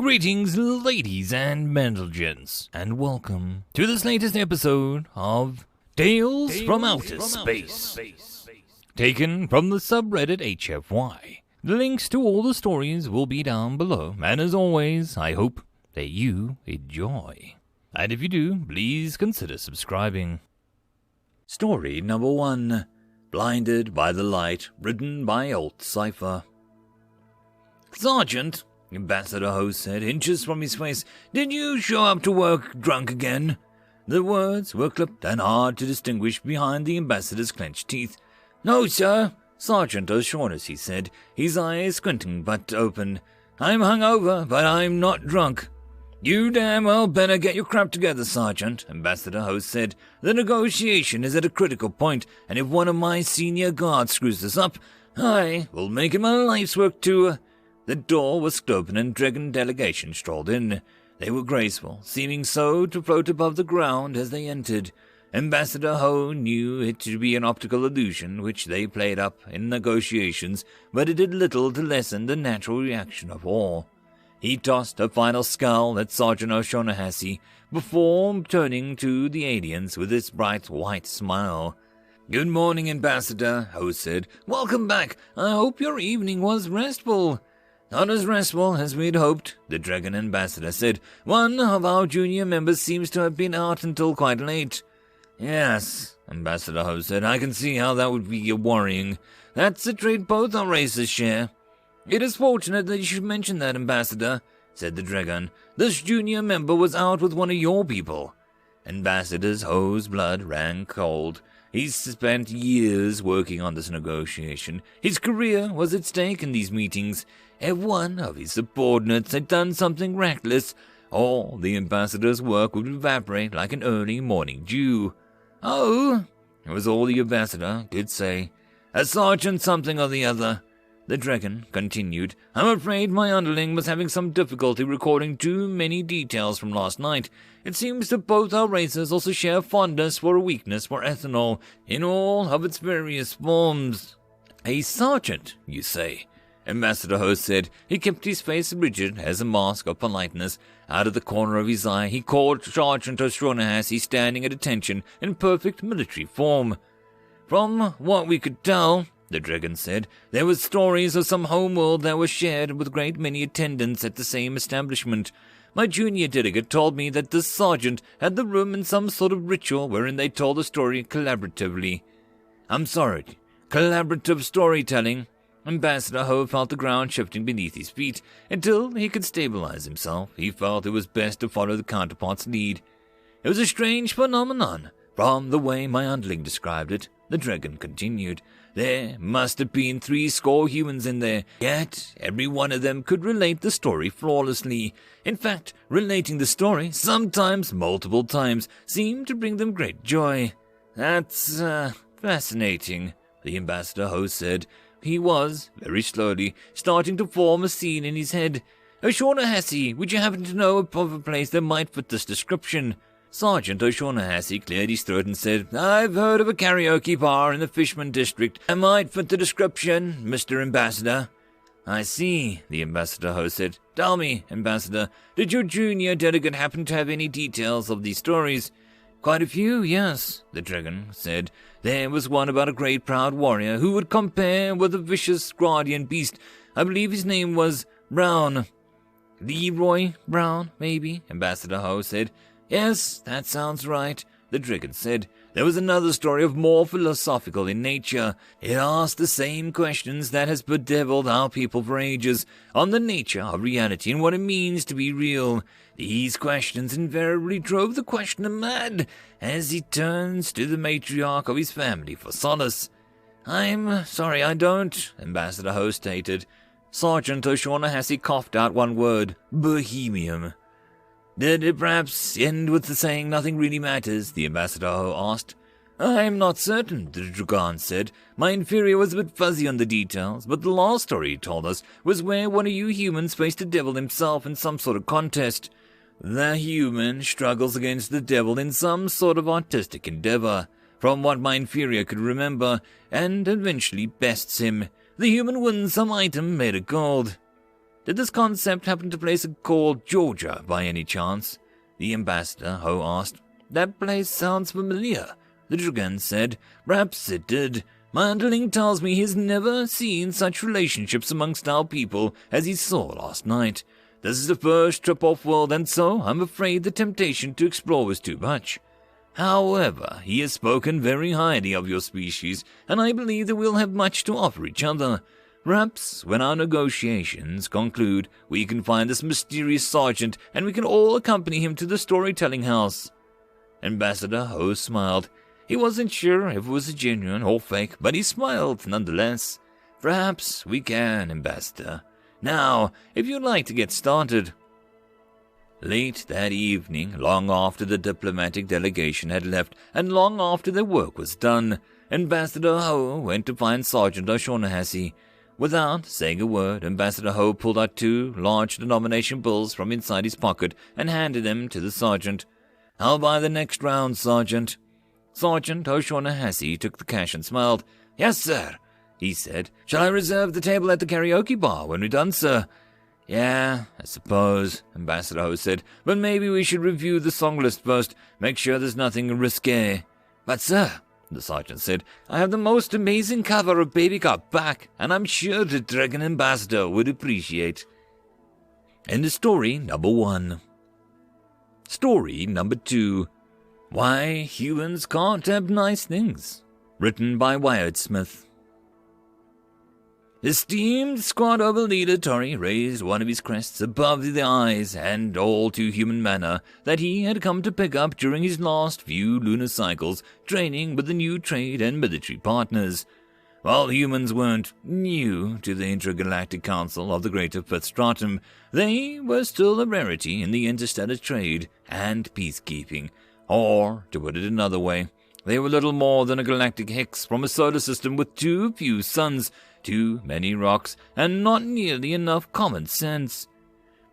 Greetings, ladies and gents, and welcome to this latest episode of Tales from Outer Space, taken from the subreddit HFY. The links to all the stories will be down below, and as always, I hope that you enjoy. And if you do, please consider subscribing. Story number 1, Blinded by the Light, written by Alt Cypher. Sergeant, Ambassador Ho said, inches from his face, did you show up to work drunk again? The words were clipped and hard to distinguish behind the ambassador's clenched teeth. No, sir, Sergeant O'Shaughnessy said, his eyes squinting but open. I'm hungover, but I'm not drunk. You damn well better get your crap together, Sergeant, Ambassador Ho said. The negotiation is at a critical point, and if one of my senior guards screws this up, I will make it my life's work to... The door was open and dragon delegation strolled in. They were graceful, seeming so to float above the ground as they entered. Ambassador Ho knew it to be an optical illusion which they played up in negotiations, but it did little to lessen the natural reaction of awe. He tossed a final scowl at Sergeant O'Shaughnessy before turning to the aliens with his bright white smile. Good morning, Ambassador, Ho said. Welcome back. I hope your evening was restful. Not as restful as we'd hoped, the Dragon Ambassador said. One of our junior members seems to have been out until quite late. Yes, Ambassador Ho said, I can see how that would be worrying. That's a trait both our races share. It is fortunate that you should mention that, Ambassador, said the Dragon. This junior member was out with one of your people. Ambassador Ho's blood ran cold. He's spent years working on this negotiation. His career was at stake in these meetings. If one of his subordinates had done something reckless, all the ambassador's work would evaporate like an early morning dew. Oh, it was all the ambassador could say. A sergeant something or the other. The dragon continued. I'm afraid my underling was having some difficulty recording too many details from last night. It seems that both our races also share a fondness for a weakness for ethanol in all of its various forms. A sergeant, you say? Ambassador Ho said. He kept his face rigid as a mask of politeness. Out of the corner of his eye, he caught Sergeant O'Shaughnessy standing at attention in perfect military form. From what we could tell, the dragon said, there were stories of some homeworld that were shared with a great many attendants at the same establishment. My junior delegate told me that this sergeant had the room in some sort of ritual wherein they told the story collaboratively. I'm sorry, collaborative storytelling. Ambassador Ho felt the ground shifting beneath his feet. Until he could stabilize himself, he felt it was best to follow the counterpart's lead. It was a strange phenomenon, from the way my underling described it, the dragon continued. There must have been 70 humans in there, yet every one of them could relate the story flawlessly. In fact, relating the story, sometimes multiple times, seemed to bring them great joy. That's, fascinating, the Ambassador Ho said. He was, very slowly, starting to form a scene in his head. O'Shaughnessy, would you happen to know of a place that might fit this description? Sergeant O'Shaughnessy cleared his throat and said, I've heard of a karaoke bar in the Fishman district. That might fit the description, Mr. Ambassador. I see, the Ambassador Ho said. Tell me, Ambassador, did your junior delegate happen to have any details of these stories? Quite a few, yes, the dragon said. There was one about a great proud warrior who would compare with a vicious guardian beast. I believe his name was Brown. Leroy Brown, maybe, Ambassador Ho said. Yes, that sounds right, the dragon said. There was another story of more philosophical in nature. It asked the same questions that has bedeviled our people for ages, on the nature of reality and what it means to be real. These questions invariably drove the questioner mad, as he turns to the matriarch of his family for solace. I'm sorry I don't, Ambassador Ho stated. Sergeant O'Shaughnessy coughed out one word, Bohemian. Did it perhaps end with the saying nothing really matters, the Ambassador Ho asked. I'm not certain, the dragon said. My inferior was a bit fuzzy on the details, but the last story he told us was where one of you humans faced the devil himself in some sort of contest. The human struggles against the devil in some sort of artistic endeavor, from what my inferior could remember, and eventually bests him. The human wins some item made of gold. Did this concept happen to place called Georgia by any chance? The ambassador, Ho, asked. That place sounds familiar. The dragon said, Perhaps it did. My underling tells me he's never seen such relationships amongst our people as he saw last night. This is the first trip off-world, and so I'm afraid the temptation to explore was too much. However, he has spoken very highly of your species, and I believe that we'll have much to offer each other. Perhaps, when our negotiations conclude, we can find this mysterious sergeant, and we can all accompany him to the storytelling house. Ambassador Ho smiled. He wasn't sure if it was genuine or fake, but he smiled nonetheless. Perhaps we can, Ambassador. Now, if you'd like to get started. Late that evening, long after the diplomatic delegation had left and long after their work was done, Ambassador Ho went to find Sergeant O'Shaughnessy. Without saying a word, Ambassador Ho pulled out 2 large denomination bills from inside his pocket and handed them to the sergeant. I'll buy the next round, Sergeant. Sergeant O'Shaughnessy took the cash and smiled. Yes, sir, he said. Shall I reserve the table at the karaoke bar when we're done, sir? Yeah, I suppose, Ambassador Ho said, but maybe we should review the song list first, make sure there's nothing risque. But, sir, the sergeant said, I have the most amazing cover of Baby Got Back, and I'm sure the Dragon Ambassador would appreciate. End of story number 1. Story number 2. Why Humans Can't Have Nice Things. Written by Wyatt Smith. Esteemed Squad Overleader Tori raised one of his crests above the eyes and all too human manner that he had come to pick up during his last few lunar cycles training with the new trade and military partners. While humans weren't new to the Intergalactic Council of the Greater Fifth Stratum, they were still a rarity in the interstellar trade and peacekeeping. Or, to put it another way, they were little more than a galactic hex from a solar system with too few suns, too many rocks, and not nearly enough common sense.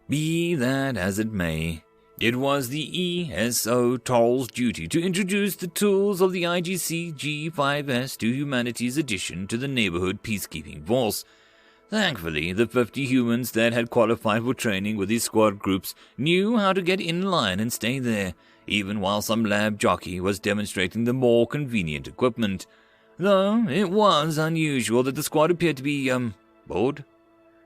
Be that as it may, it was the ESO Toll's duty to introduce the tools of the IGC G5S to humanity's addition to the neighborhood peacekeeping force. Thankfully, the 50 humans that had qualified for training with these squad groups knew how to get in line and stay there, even while some lab jockey was demonstrating the more convenient equipment. Though it was unusual that the squad appeared to be, bored.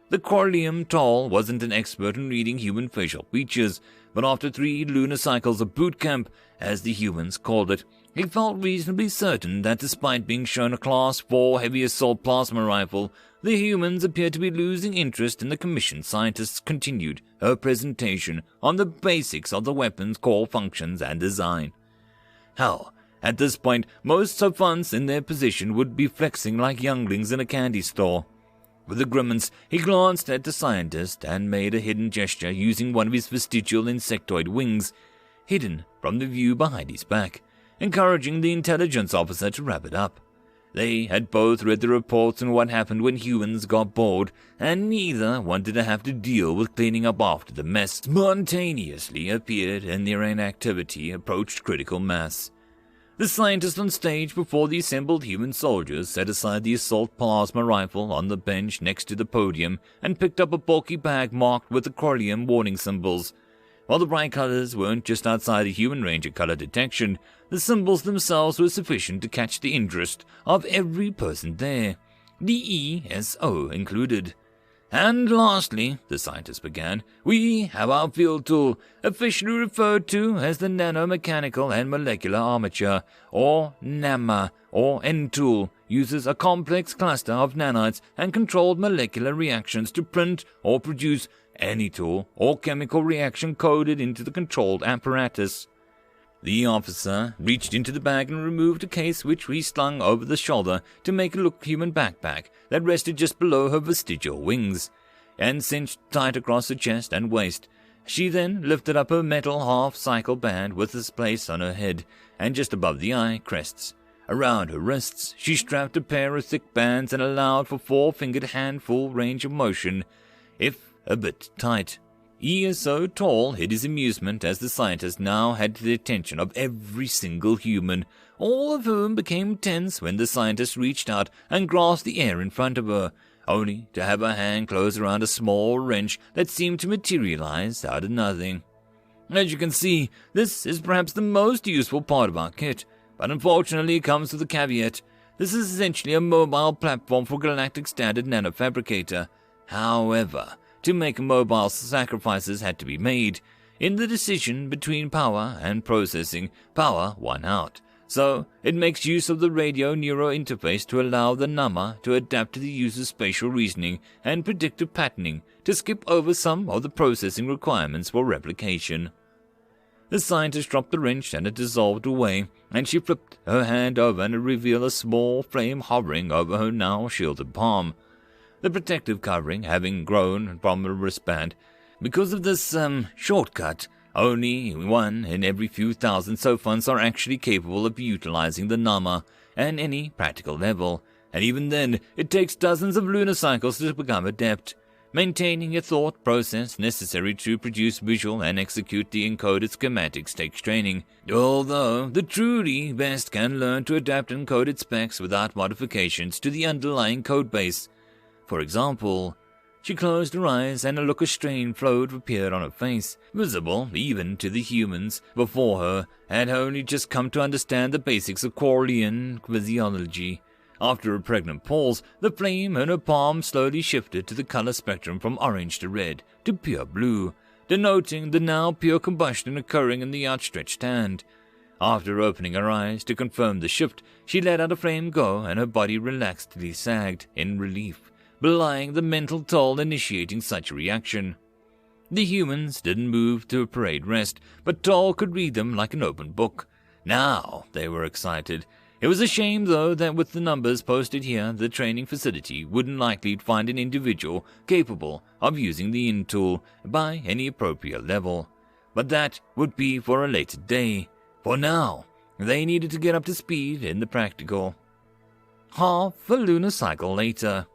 The Corlium Toll wasn't an expert in reading human facial features, but after 3 lunar cycles of boot camp, as the humans called it, he felt reasonably certain that despite being shown a Class 4 heavy assault plasma rifle, the humans appeared to be losing interest in the commissioned scientist's continued her presentation on the basics of the weapon's core functions and design. Hell, at this point, most savants in their position would be flexing like younglings in a candy store. With a grimace, he glanced at the scientist and made a hidden gesture using one of his vestigial insectoid wings, hidden from the view behind his back, encouraging the intelligence officer to wrap it up. They had both read the reports on what happened when humans got bored, and neither wanted to have to deal with cleaning up after the mess spontaneously appeared and their inactivity approached critical mass. The scientist on stage before the assembled human soldiers set aside the assault plasma rifle on the bench next to the podium and picked up a bulky bag marked with the Corlium warning symbols. While the bright colors weren't just outside the human range of color detection, the symbols themselves were sufficient to catch the interest of every person there, the ESO included. And lastly, the scientist began, we have our field tool, officially referred to as the Nanomechanical and Molecular Armature, or NAMA, or N-tool, uses a complex cluster of nanites and controlled molecular reactions to print or produce any tool or chemical reaction coded into the controlled apparatus. The officer reached into the bag and removed a case which he slung over the shoulder to make a look human backpack that rested just below her vestigial wings, and cinched tight across her chest and waist. She then lifted up her metal half-cycle band with its place on her head, and just above the eye crests. Around her wrists, she strapped a pair of thick bands and allowed for 4-fingered handful range of motion, if a bit tight. ESO Tall hid his amusement as the scientist now had the attention of every single human, all of whom became tense when the scientist reached out and grasped the air in front of her, only to have her hand close around a small wrench that seemed to materialize out of nothing. As you can see, this is perhaps the most useful part of our kit, but unfortunately it comes with a caveat. This is essentially a mobile platform for Galactic Standard Nanofabricator. However, to make mobile, sacrifices had to be made. In the decision between power and processing, power won out. So, it makes use of the radio neuro interface to allow the NAMA to adapt to the user's spatial reasoning and predictive patterning to skip over some of the processing requirements for replication. The scientist dropped the wrench and it dissolved away, and she flipped her hand over and revealed a small flame hovering over her now shielded palm. The protective covering having grown from her wristband. Because of this, shortcut, only one in every few thousand Sophons are actually capable of utilizing the NAMA at any practical level, and even then, it takes dozens of lunar cycles to become adept, maintaining a thought process necessary to produce visual and execute the encoded schematics takes training, although the truly best can learn to adapt encoded specs without modifications to the underlying codebase. For example, she closed her eyes and a look of strain flowed appeared on her face, visible even to the humans before her had only just come to understand the basics of Corlean physiology. After a pregnant pause, the flame in her palm slowly shifted to the color spectrum from orange to red to pure blue, denoting the now pure combustion occurring in the outstretched hand. After opening her eyes to confirm the shift, she let out a flame go and her body relaxedly sagged in relief, belying the mental toll initiating such a reaction. The humans didn't move to a parade rest, but Toll could read them like an open book. Now they were excited. It was a shame, though, that with the numbers posted here, the training facility wouldn't likely find an individual capable of using the in-tool by any appropriate level. But that would be for a later day. For now, they needed to get up to speed in the practical. Half a lunar cycle later.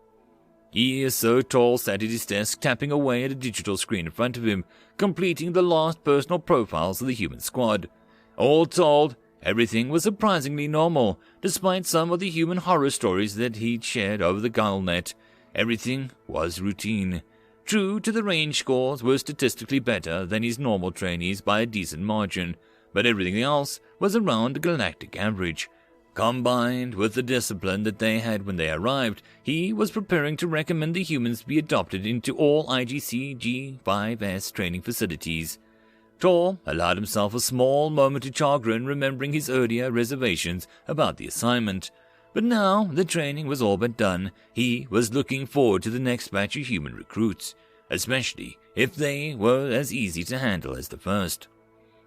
He is so tall, sat at his desk, tapping away at a digital screen in front of him, completing the last personal profiles of the human squad. All told, everything was surprisingly normal, despite some of the human horror stories that he'd shared over the Gullnet. Everything was routine. True to the range scores were statistically better than his normal trainees by a decent margin, but everything else was around the galactic average. Combined with the discipline that they had when they arrived, he was preparing to recommend the humans be adopted into all IGC G5S training facilities. Tor allowed himself a small moment of chagrin remembering his earlier reservations about the assignment. But now the training was all but done. He was looking forward to the next batch of human recruits, especially if they were as easy to handle as the first.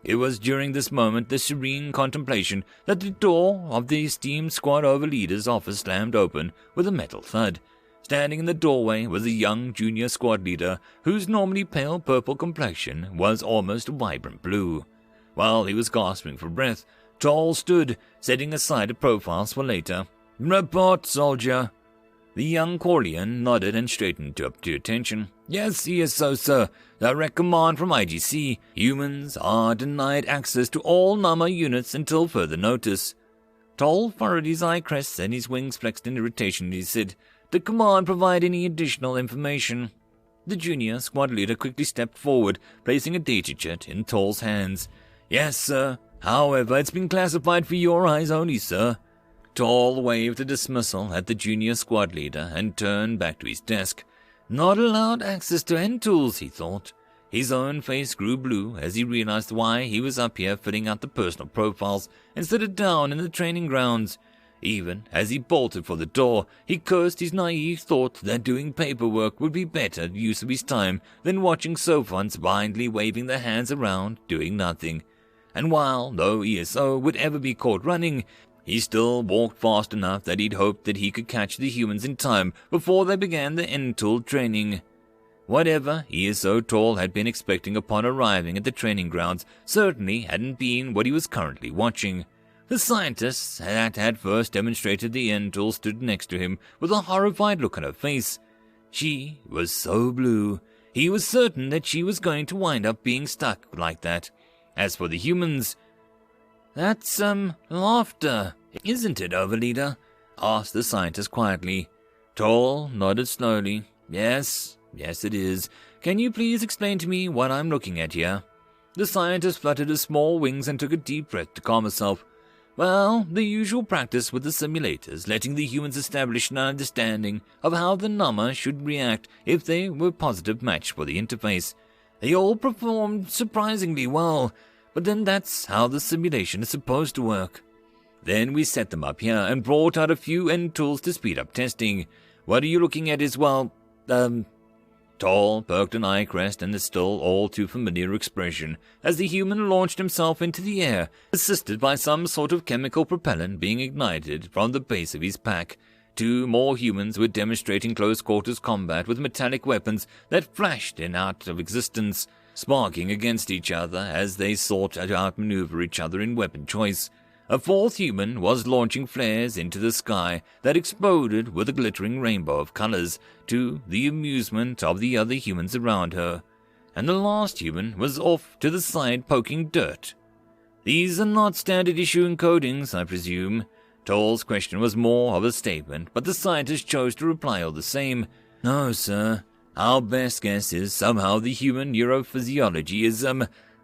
It was during this moment of serene contemplation that the door of the esteemed squad overleader's office slammed open with a metal thud. Standing in the doorway was a young junior squad leader whose normally pale purple complexion was almost vibrant blue. While he was gasping for breath, Toll stood, setting aside the profiles for later. "Report, soldier." The young Corlean nodded and straightened up to attention. "Yes, ESO, sir. Direct command from IGC. Humans are denied access to all NAMA units until further notice." Toll furrowed his eye crests and his wings flexed in irritation as he said, "The command provide any additional information?" The junior squad leader quickly stepped forward, placing a data jet in Toll's hands. "Yes, sir. However, it's been classified for your eyes only, sir." Toll waved a dismissal at the junior squad leader and turned back to his desk. Not allowed access to end tools, he thought. His own face grew blue as he realized why he was up here filling out the personal profiles instead of down in the training grounds. Even as he bolted for the door, he cursed his naive thought that doing paperwork would be better use of his time than watching Sophons blindly waving their hands around, doing nothing. And while no ESO would ever be caught running, he still walked fast enough that he'd hoped that he could catch the humans in time before they began the end-tool training. Whatever ESO Toll had been expecting upon arriving at the training grounds certainly hadn't been what he was currently watching. The scientist that had first demonstrated the end tool stood next to him with a horrified look on her face. She was so blue. He was certain that she was going to wind up being stuck like that. As for the humans, "That's, laughter, isn't it, Overleader?" asked the scientist quietly. Tall nodded slowly. Yes, it is. Can you please explain to me what I'm looking at here? The scientist fluttered his small wings and took a deep breath to calm herself. Well, the usual practice with the simulators, letting the humans establish an understanding of how the Nama should react if they were a positive match for the interface. They all performed surprisingly well, but then that's how the simulation is supposed to work. Then we set them up here and brought out a few end tools to speed up testing. What are you looking at Tall perked an eye crest and the still all too familiar expression as the human launched himself into the air, assisted by some sort of chemical propellant being ignited from the base of his pack. 2 more humans were demonstrating close-quarters combat with metallic weapons that flashed in out of existence, sparking against each other as they sought to outmaneuver each other in weapon choice. A 4th human was launching flares into the sky that exploded with a glittering rainbow of colors to the amusement of the other humans around her. And the last human was off to the side poking dirt. These are not standard issue encodings, I presume. Toll's question was more of a statement, but the scientist chose to reply all the same. No, sir. Our best guess is somehow the human neurophysiology is,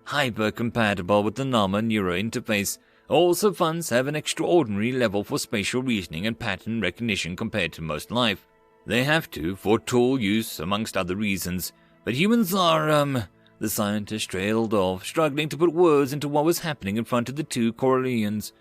hyper-compatible with the Nama neurointerface. All savants have an extraordinary level for spatial reasoning and pattern recognition compared to most life. They have to for tool use, amongst other reasons. But humans are, The scientist trailed off, struggling to put words into what was happening in front of the 2 Corellians.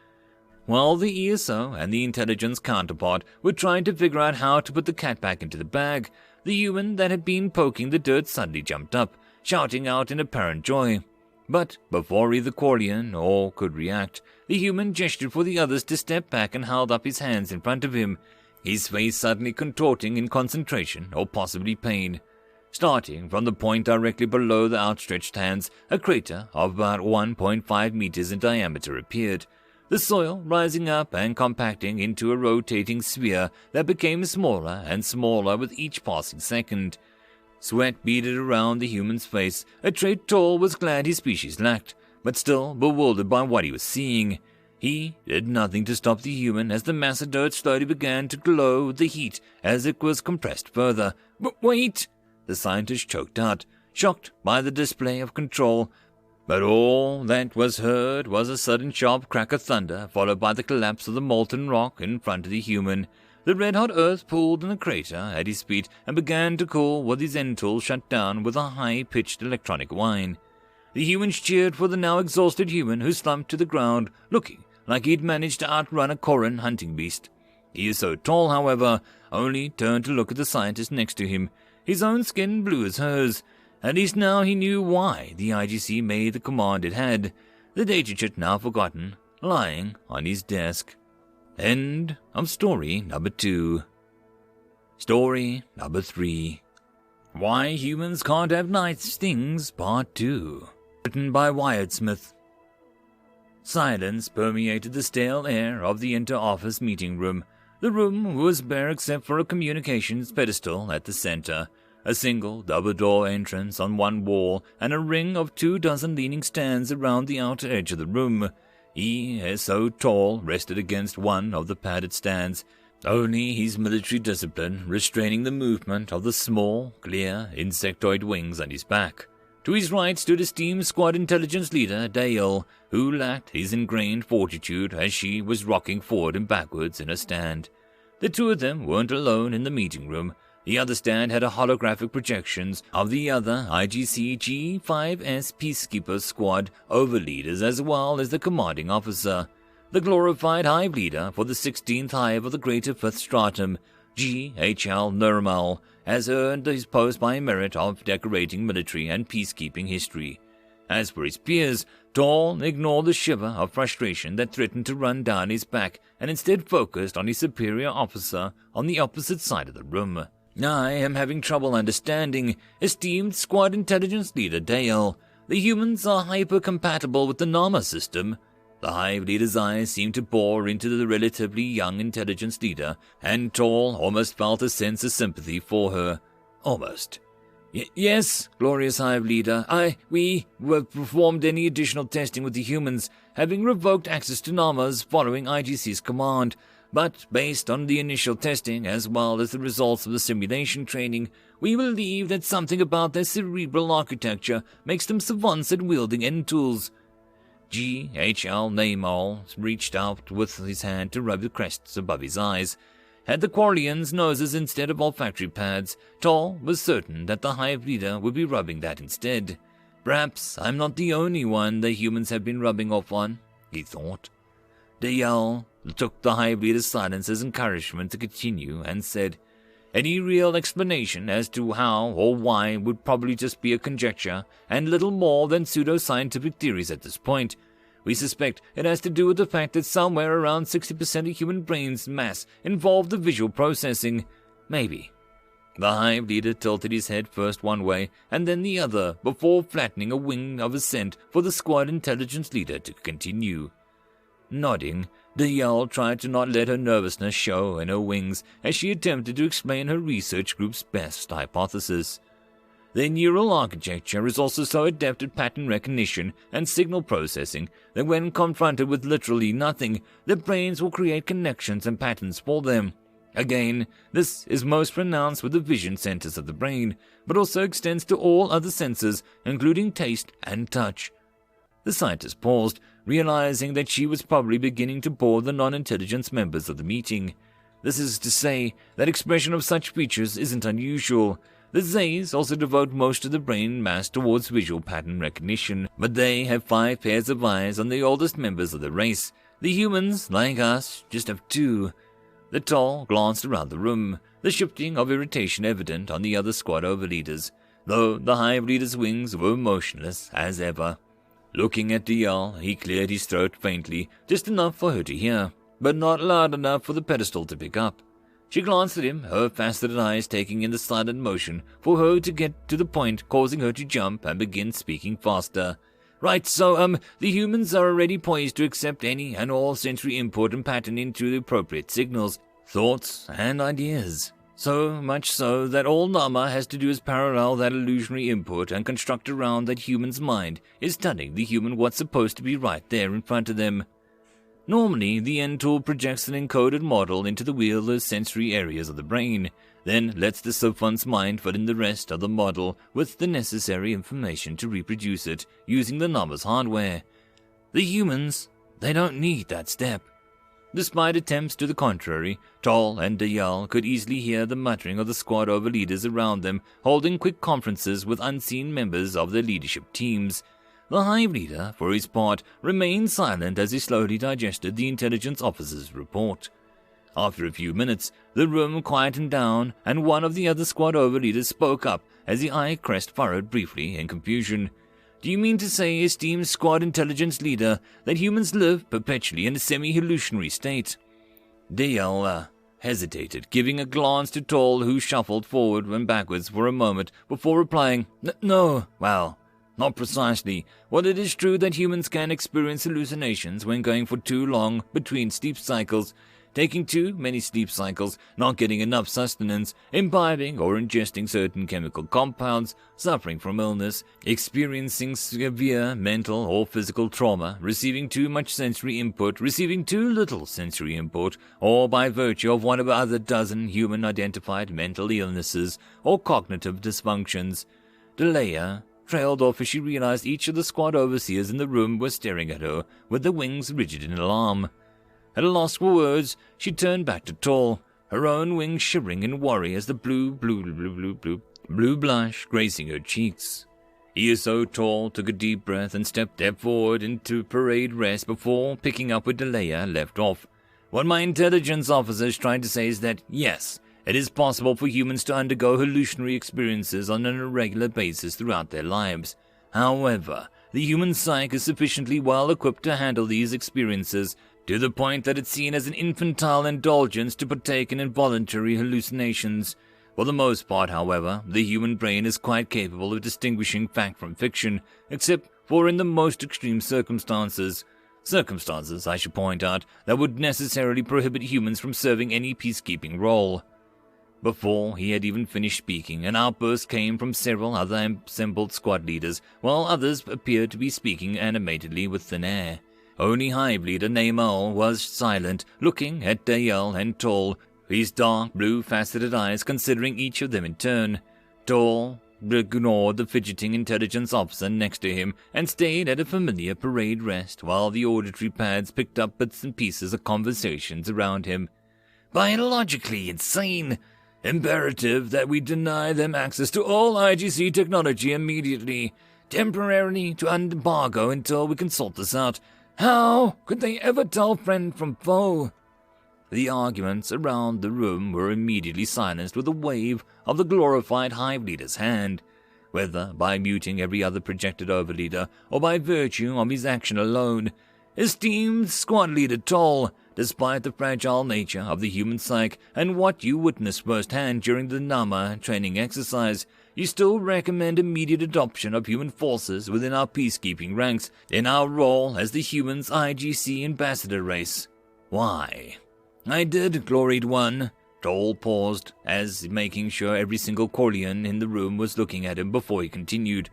While the ESO and the intelligence counterpart were trying to figure out how to put the cat back into the bag, the human that had been poking the dirt suddenly jumped up, shouting out in apparent joy. But before either Corellian or could react, the human gestured for the others to step back and held up his hands in front of him, his face suddenly contorting in concentration or possibly pain. Starting from the point directly below the outstretched hands, a crater of about 1.5 meters in diameter appeared, the soil rising up and compacting into a rotating sphere that became smaller and smaller with each passing second. Sweat beaded around the human's face, a trait Toll was glad his species lacked, but still bewildered by what he was seeing. He did nothing to stop the human as the mass of dirt slowly began to glow with the heat as it was compressed further. But wait! The scientist choked out, shocked by the display of control. But all that was heard was a sudden sharp crack of thunder, followed by the collapse of the molten rock in front of the human. The red-hot earth pooled in the crater at his feet and began to cool with his end tool shut down with a high-pitched electronic whine. The humans cheered for the now exhausted human who slumped to the ground, looking like he'd managed to outrun a Koran hunting beast. He is so tall, however, only turned to look at the scientist next to him, his own skin blue as hers. At least now he knew why the IGC made the command it had, the data chit now forgotten, lying on his desk. End of story number 2. Story number 3. Why Humans Can't Have Nice Things, Part 2. Written by Wyatt Smith. Silence permeated the stale air of the inter-office meeting room. The room was bare except for a communications pedestal at the center, a single double-door entrance on one wall, and a ring of 24 leaning stands around the outer edge of the room. He, as so tall, rested against one of the padded stands, only his military discipline restraining the movement of the small, clear, insectoid wings on his back. To his right stood esteemed squad intelligence leader Dale, who lacked his ingrained fortitude as she was rocking forward and backwards in her stand. The 2 of them weren't alone in the meeting room. The other stand had a holographic projections of the other IGC G5S Peacekeeper Squad overleaders as well as the commanding officer. The glorified hive leader for the 16th hive of the Greater Fifth Stratum, G.H.L. Nurmal, has earned his post by merit of decorating military and peacekeeping history. As for his peers, Tall ignored the shiver of frustration that threatened to run down his back and instead focused on his superior officer on the opposite side of the room. I am having trouble understanding, esteemed squad intelligence leader Dale. The humans are hyper-compatible with the Nama system. The hive leader's eyes seemed to bore into the relatively young intelligence leader, and Tall almost felt a sense of sympathy for her. Almost. Yes, glorious hive leader. We have performed any additional testing with the humans, having revoked access to Namas following IGC's command. But based on the initial testing as well as the results of the simulation training, we believe that something about their cerebral architecture makes them savants at wielding end tools. G.H.L. Namol reached out with his hand to rub the crests above his eyes. Had the Quarians noses instead of olfactory pads, Tall was certain that the hive leader would be rubbing that instead. Perhaps I'm not the only one the humans have been rubbing off on, he thought. Dayal took the hive leader's silence as encouragement to continue and said, any real explanation as to how or why would probably just be a conjecture and little more than pseudo-scientific theories at this point. We suspect it has to do with the fact that somewhere around 60% of human brain's mass involved the visual processing. Maybe. The hive leader tilted his head first one way and then the other before flattening a wing of assent for the squad intelligence leader to continue. Nodding, Dayal tried to not let her nervousness show in her wings as she attempted to explain her research group's best hypothesis. Their neural architecture is also so adept at pattern recognition and signal processing that when confronted with literally nothing, their brains will create connections and patterns for them. Again, this is most pronounced with the vision centers of the brain, but also extends to all other senses, including taste and touch. The scientist paused, realizing that she was probably beginning to bore the non-intelligence members of the meeting. This is to say that expression of such features isn't unusual. The Zays also devote most of the brain mass towards visual pattern recognition, but they have 5 pairs of eyes on the oldest members of the race. The humans, like us, just have 2. The Tall glanced around the room, the shifting of irritation evident on the other squad overleaders, though the hive leader's wings were motionless as ever. Looking at Dayal, he cleared his throat faintly, just enough for her to hear, but not loud enough for the pedestal to pick up. She glanced at him, her faceted eyes taking in the silent motion for her to get to the point, causing her to jump and begin speaking faster. Right, so, the humans are already poised to accept any and all sensory input and pattern into the appropriate signals, thoughts, and ideas. So much so that all Nama has to do is parallel that illusionary input and construct around that human's mind is telling the human what's supposed to be right there in front of them. Normally, the end tool projects an encoded model into the wielder's sensory areas of the brain, then lets the savant's mind fill in the rest of the model with the necessary information to reproduce it using the Nama's hardware. The humans, they don't need that step. Despite attempts to the contrary, Tall and Dayal could easily hear the muttering of the squad overleaders around them, holding quick conferences with unseen members of their leadership teams. The hive leader, for his part, remained silent as he slowly digested the intelligence officer's report. After a few minutes, the room quietened down, and one of the other squad overleaders spoke up as the eye crest furrowed briefly in confusion. Do you mean to say, esteemed squad intelligence leader, that humans live perpetually in a semi-hallucinatory state? Dayal hesitated, giving a glance to Tall, who shuffled forward and backwards for a moment before replying, No, well, not precisely. While it is true that humans can experience hallucinations when going for too long between sleep cycles, taking too many sleep cycles, not getting enough sustenance, imbibing or ingesting certain chemical compounds, suffering from illness, experiencing severe mental or physical trauma, receiving too much sensory input, receiving too little sensory input, or by virtue of one of other dozen human-identified mental illnesses or cognitive dysfunctions. Delaya trailed off as she realized each of the squad overseers in the room were staring at her with their wings rigid in alarm. At a loss for words, she turned back to Tall, her own wings shivering in worry as the blue blush gracing her cheeks. ESO Tall took a deep breath and stepped forward into parade rest before picking up where Delaya left off. What my intelligence officer is trying to say is that, yes, it is possible for humans to undergo hallucinatory experiences on an irregular basis throughout their lives. However, the human psyche is sufficiently well equipped to handle these experiences to the point that it's seen as an infantile indulgence to partake in involuntary hallucinations. For the most part, however, the human brain is quite capable of distinguishing fact from fiction, except for in the most extreme circumstances. Circumstances, I should point out, that would necessarily prohibit humans from serving any peacekeeping role. Before he had even finished speaking, an outburst came from several other assembled squad leaders, while others appeared to be speaking animatedly with thin air. Only Hive Leader Namal was silent, looking at Dale and Toll, his dark blue faceted eyes considering each of them in turn. Toll ignored the fidgeting intelligence officer next to him and stayed at a familiar parade rest while the auditory pads picked up bits and pieces of conversations around him. Biologically insane. Imperative that we deny them access to all IGC technology immediately. Temporarily to embargo until we can sort this out. How could they ever tell friend from foe? The arguments around the room were immediately silenced with a wave of the glorified Hive Leader's hand. Whether by muting every other projected overleader or by virtue of his action alone, esteemed squad leader Toll, despite the fragile nature of the human psyche and what you witnessed firsthand during the Nama training exercise, you still recommend immediate adoption of human forces within our peacekeeping ranks in our role as the humans' IGC ambassador race. Why? I did, gloried one. Toll paused, as making sure every single Corleone in the room was looking at him before he continued.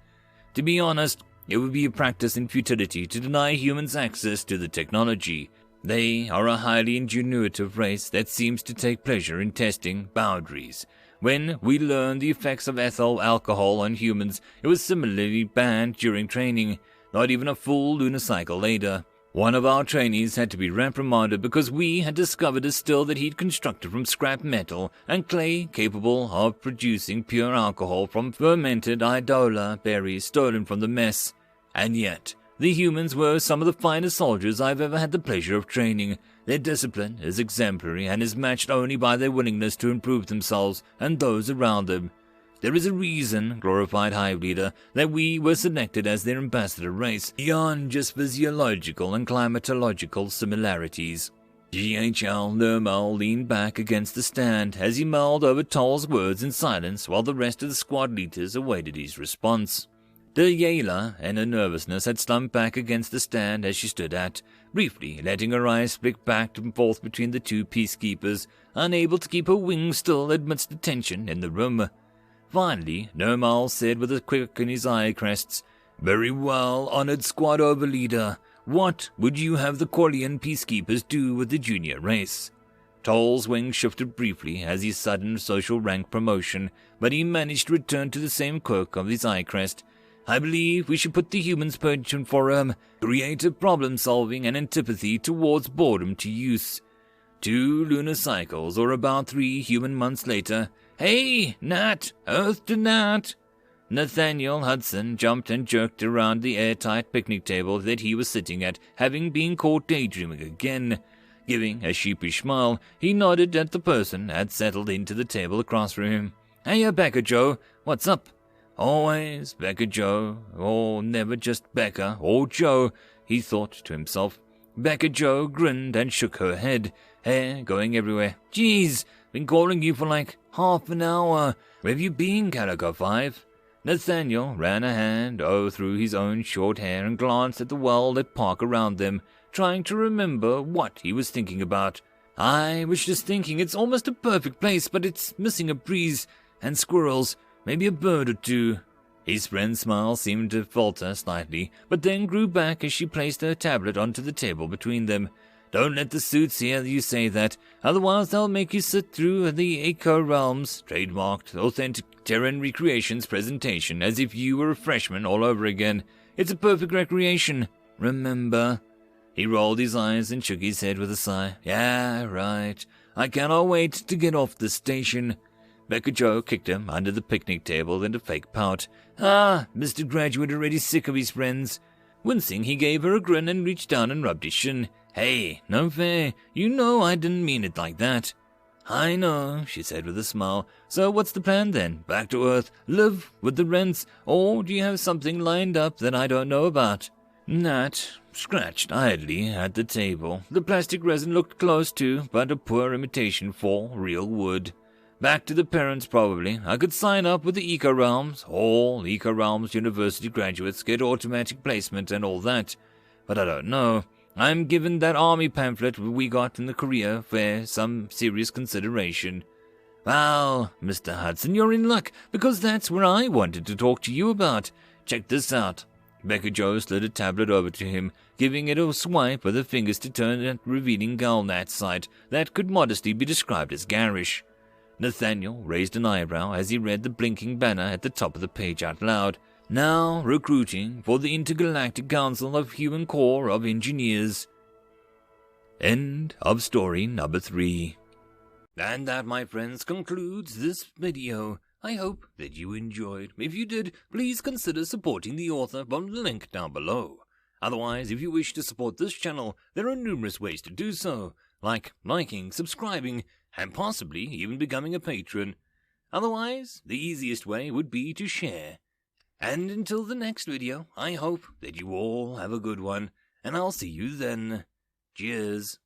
To be honest, it would be a practice in futility to deny humans access to the technology. They are a highly ingenuitive race that seems to take pleasure in testing boundaries. When we learned the effects of ethyl alcohol on humans, it was similarly banned during training, not even a full lunar cycle later. One of our trainees had to be reprimanded because we had discovered a still that he'd constructed from scrap metal and clay capable of producing pure alcohol from fermented idola berries stolen from the mess. And yet, the humans were some of the finest soldiers I've ever had the pleasure of training. Their discipline is exemplary and is matched only by their willingness to improve themselves and those around them. There is a reason, glorified Hive Leader, that we were selected as their ambassador race, beyond just physiological and climatological similarities. GHL Nermal leaned back against the stand as he mulled over Toll's words in silence while the rest of the squad leaders awaited his response. Yayla, in her nervousness, had slumped back against the stand as she stood at, briefly letting her eyes flick back and forth between the two peacekeepers, unable to keep her wings still amidst the tension in the room. Finally, Nermal said with a quick in his eye crests, "Very well, honored squad overleader. What would you have the Corleone peacekeepers do with the junior race?" Toll's wings shifted briefly as his sudden social rank promotion, but he managed to return to the same quirk of his eye crest. "I believe we should put the humans' penchant for creative problem-solving and antipathy towards boredom to use. 2 lunar cycles, or about 3 human months later. Hey, Nat! Earth to Nat!" Nathaniel Hudson jumped and jerked around the airtight picnic table that he was sitting at, having been caught daydreaming again. Giving a sheepish smile, he nodded at the person had settled into the table across from him. "Hey, Becca Joe, what's up?" Always Becca Joe, or never just Becca or Joe, he thought to himself. Becca Joe grinned and shook her head, hair going everywhere. "Geez, been calling you for like half an hour. Where have you been, Calico 5? Nathaniel ran a hand through his own short hair and glanced at the well-lit park around them, trying to remember what he was thinking about. "I was just thinking it's almost a perfect place, but it's missing a breeze and squirrels. Maybe a bird or two." His friend's smile seemed to falter slightly, but then grew back as she placed her tablet onto the table between them. "Don't let the suits hear you say that, otherwise they'll make you sit through the Eco Realms, trademarked, authentic Terran Recreations presentation as if you were a freshman all over again. It's a perfect recreation. Remember?" He rolled his eyes and shook his head with a sigh. "Yeah, right. I cannot wait to get off the station." Becca Joe kicked him under the picnic table in a fake pout. "Ah, Mr. Graduate already sick of his friends." Wincing, he gave her a grin and reached down and rubbed his shin. "Hey, no fair. You know I didn't mean it like that." "I know," she said with a smile. "So what's the plan then? Back to Earth? Live with the rents? Or do you have something lined up that I don't know about?" Nat scratched idly at the table. The plastic resin looked close to, but a poor imitation for real wood. "Back to the parents, probably. I could sign up with the Eco Realms. All Eco Realms University graduates get automatic placement and all that. But I don't know. I'm given that army pamphlet we got in the Korea Fair some serious consideration." "Well, Mr. Hudson, you're in luck, because that's where I wanted to talk to you about. Check this out." Becca Joe slid a tablet over to him, giving it a swipe with her fingers to turn at revealing Galnat sight that could modestly be described as garish. Nathaniel raised an eyebrow as he read the blinking banner at the top of the page out loud. Now recruiting for the Intergalactic Council of Human Corps of Engineers. End of story number 3. And that, my friends, concludes this video. I hope that you enjoyed. If you did, please consider supporting the author from the link down below. Otherwise, if you wish to support this channel, there are numerous ways to do so, like liking, subscribing, and possibly even becoming a patron. Otherwise, the easiest way would be to share. And until the next video, I hope that you all have a good one, and I'll see you then. Cheers.